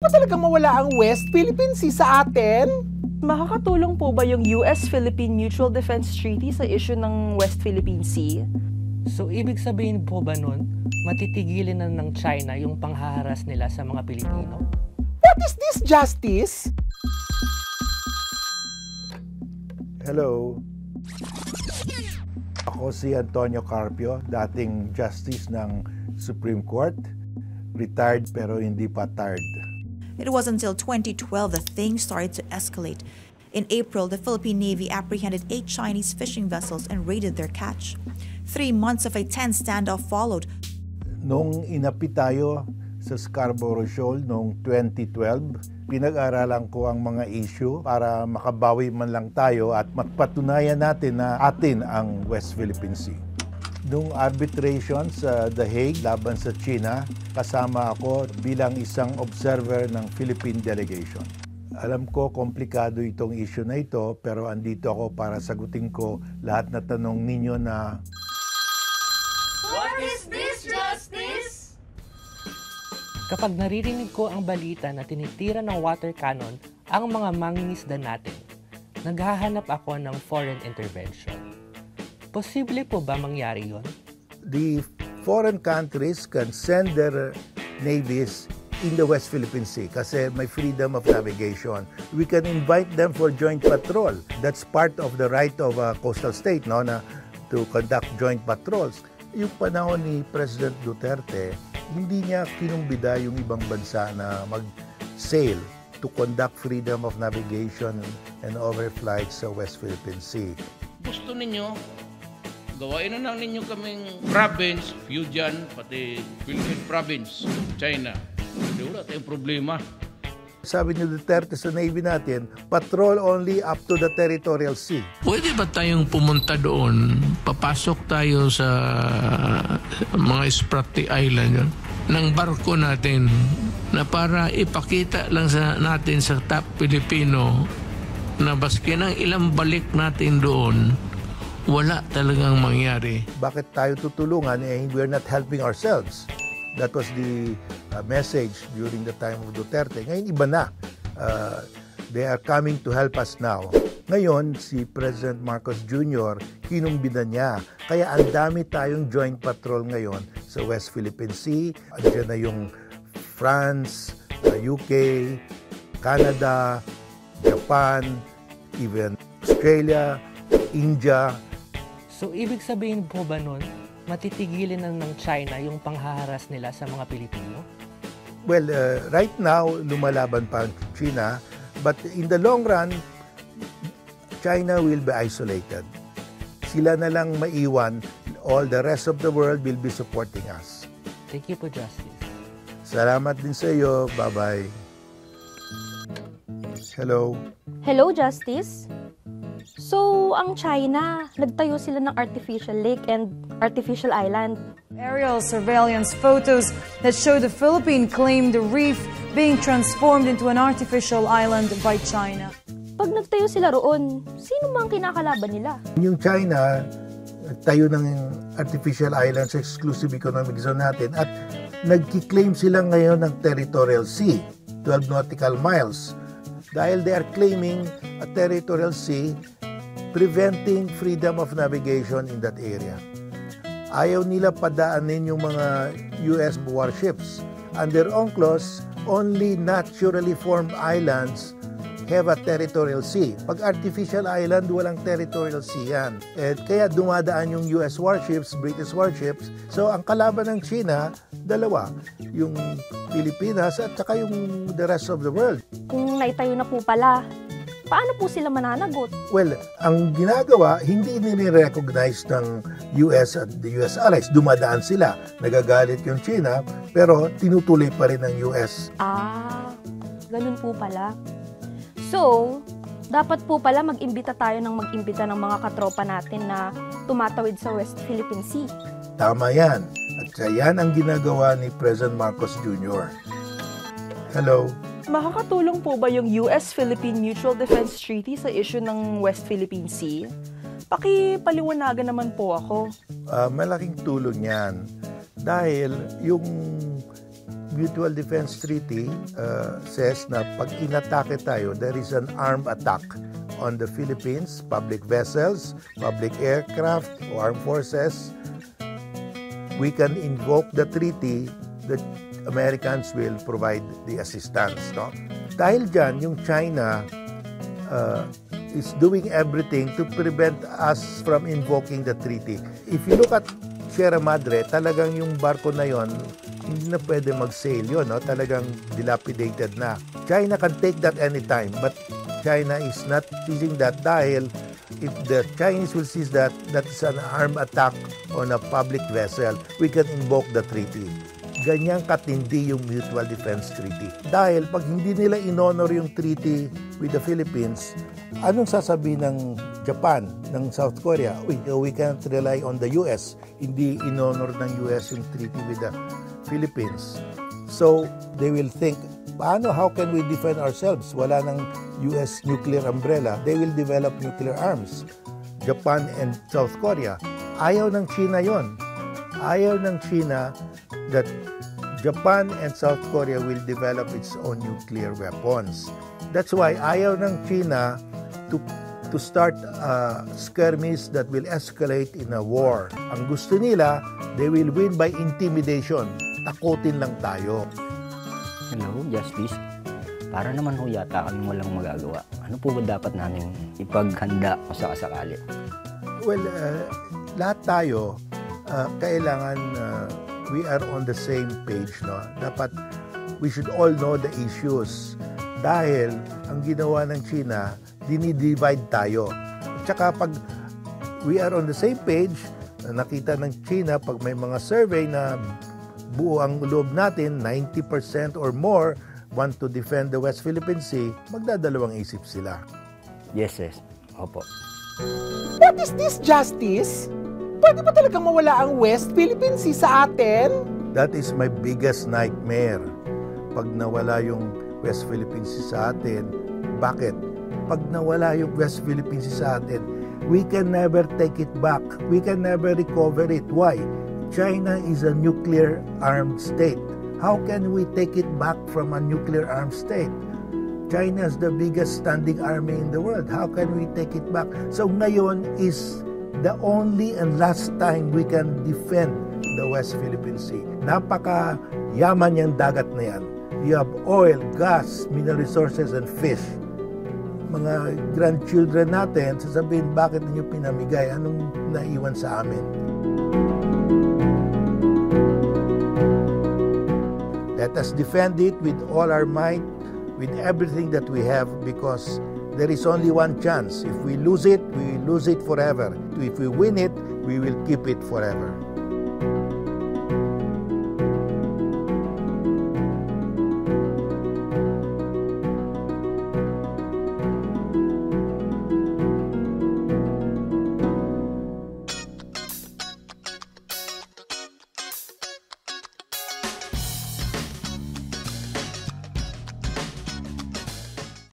ba talaga mawala ang West Philippine Sea sa atin? Makakatulong po ba yung US-Philippine Mutual Defense Treaty sa issue ng West Philippine Sea? So, ibig sabihin po ba nun, matitigilin na ng China yung panghaharas nila sa mga Pilipino? What is this, Justice? Hello. Ako si Antonio Carpio, dating Justice ng Supreme Court. Retired pero hindi pa tired. It was until 2012 that things started to escalate. In April, the Philippine Navy apprehended 8 Chinese fishing vessels and raided their catch. 3 months of a tense standoff followed. Nung inapi tayo sa Scarborough Shoal noong 2012, pinag-aralan ko ang mga issue para makabawi man lang tayo at magpatunayan natin na atin ang West Philippine Sea. Nung arbitration sa The Hague laban sa China, kasama ako bilang isang observer ng Philippine delegation. Alam ko komplikado itong issue na ito, pero andito ako para sagutin ko lahat na tanong ninyo na... What is this, Justice? Kapag naririnig ko ang balita na tinitira ng water cannon ang mga mangingisda natin, naghahanap ako ng foreign intervention. Posible po ba mangyari yon? The foreign countries can send their navies in the West Philippine Sea kasi may freedom of navigation. We can invite them for joint patrol. That's part of the right of a coastal state, no, na to conduct joint patrols. Yung panahon ni President Duterte, hindi niya kinumbida yung ibang bansa na mag-sail to conduct freedom of navigation and overflights sa West Philippine Sea. Gusto ninyo, gawain na lang ninyo kaming province, Fujian, pati Philippine province, China. Hindi wala tayong problema. Sabi ni Duterte sa Navy natin, patrol only up to the territorial sea. Pwede ba tayong pumunta doon, papasok tayo sa mga Spratly Island yun, ng barko natin na para ipakita lang natin sa top Pilipino na baski ng ilang balik natin doon, wala talagang mangyari. Bakit tayo tutulungan? We're not helping ourselves. That was the message during the time of Duterte. Ngayon, iba na. They are coming to help us now. Ngayon, si President Marcos Jr., kinumbida niya. Kaya ang dami tayong joint patrol ngayon sa West Philippine Sea. Andiyan na yung France, UK, Canada, Japan, even Australia, India. So, ibig sabihin po ba nun, matitigilin na ng China yung panghaharas nila sa mga Pilipino? Well, right now, lumalaban pa ang China. But in the long run, China will be isolated. Sila na lang maiwan. All the rest of the world will be supporting us. Thank you po, Justice. Salamat din sa iyo. Bye-bye. Hello. Hello, Justice? So, ang China, nagtayo sila ng artificial lake and artificial island. Aerial surveillance photos that show the Philippine claimed the reef being transformed into an artificial island by China. Pag nagtayo sila roon, sino mang kinakalaban nila? Yung China, tayo ng artificial islands, exclusive economic zone natin, at nagki-claim sila ngayon ng territorial sea, 12 nautical miles. Dahil they are claiming a territorial sea, preventing freedom of navigation in that area. Ayaw nila padaanin yung mga US warships. Under UNCLOS, only naturally formed islands have a territorial sea. Pag artificial island, walang territorial sea yan. At kaya dumadaan yung US warships, British warships. So ang kalaban ng China, dalawa. Yung Pilipinas at saka yung the rest of the world. Kung naitayo na po pala, paano po sila mananagot? Well, ang ginagawa, hindi nire-recognize ng US at the US allies. Dumadaan sila. Nagagalit yung China, pero tinutuloy pa rin ng US. Ah, ganun po pala. So, dapat po pala mag-imbita tayo ng ng mga katropa natin na tumatawid sa West Philippine Sea. Tama yan. At yan ang ginagawa ni President Marcos Jr. Hello. Makakatulong po ba yung US-Philippine Mutual Defense Treaty sa issue ng West Philippine Sea? Pakipaliwanagan naman po ako. Malaking tulong yan. Dahil yung Mutual Defense Treaty says na pag inatake tayo, there is an armed attack on the Philippines, public vessels, public aircraft, armed forces. We can invoke the treaty, the Americans will provide the assistance. No? Dahil dyan, yung China is doing everything to prevent us from invoking the treaty. If you look at Sierra Madre, talagang yung barko na yon hindi na pwede mag-sail yun. No? Talagang dilapidated na. China can take that anytime, but China is not seizing that dahil if the Chinese will seize that, that is an armed attack on a public vessel, we can invoke the treaty. Ganyang katindi yung Mutual Defense Treaty. Dahil pag hindi nila inonor yung treaty with the Philippines, anong sasabihin ng Japan, ng South Korea? We can't rely on the US. Hindi inonor ng US yung treaty with the Philippines. So, they will think, how can we defend ourselves? Wala ng US nuclear umbrella. They will develop nuclear arms. Japan and South Korea. Ayaw ng China yon. Ayaw ng China that Japan and South Korea will develop its own nuclear weapons. That's why ayaw ng China to start a skirmish that will escalate in a war. Ang gusto nila, they will win by intimidation. Takutin lang tayo. Hello, Justice. Para naman ho yata kami walang magagawa. Ano po ba dapat namin ipaghanda o sakasakali? Well, lahat tayo, kailangan we are on the same page. No? Dapat we should all know the issues. Dahil ang ginawa ng China, dinidivide tayo. At saka pag we are on the same page, nakita ng China pag may mga survey na buo ang loob natin, 90% or more want to defend the West Philippine Sea, magdadalawang isip sila. Yes. Opo. What is this, Justice? Pwede ba talagang mawala ang West Philippine Sea sa atin? That is my biggest nightmare. Pag nawala yung West Philippine Sea sa atin, bakit? Pag nawala yung West Philippine Sea sa atin, we can never take it back. We can never recover it. Why? China is a nuclear-armed state. How can we take it back from a nuclear-armed state? China is the biggest standing army in the world. How can we take it back? So ngayon is the only and last time we can defend the West Philippine Sea. Napaka-yaman yung dagat na yan. You have oil, gas, mineral resources, and fish. Mga grandchildren natin, sasabihin, bakit ninyo pinamigay? Anong naiwan sa amin? Let us defend it with all our might, with everything that we have, because there is only one chance. If we lose it, we lose it forever. If we win it, we will keep it forever.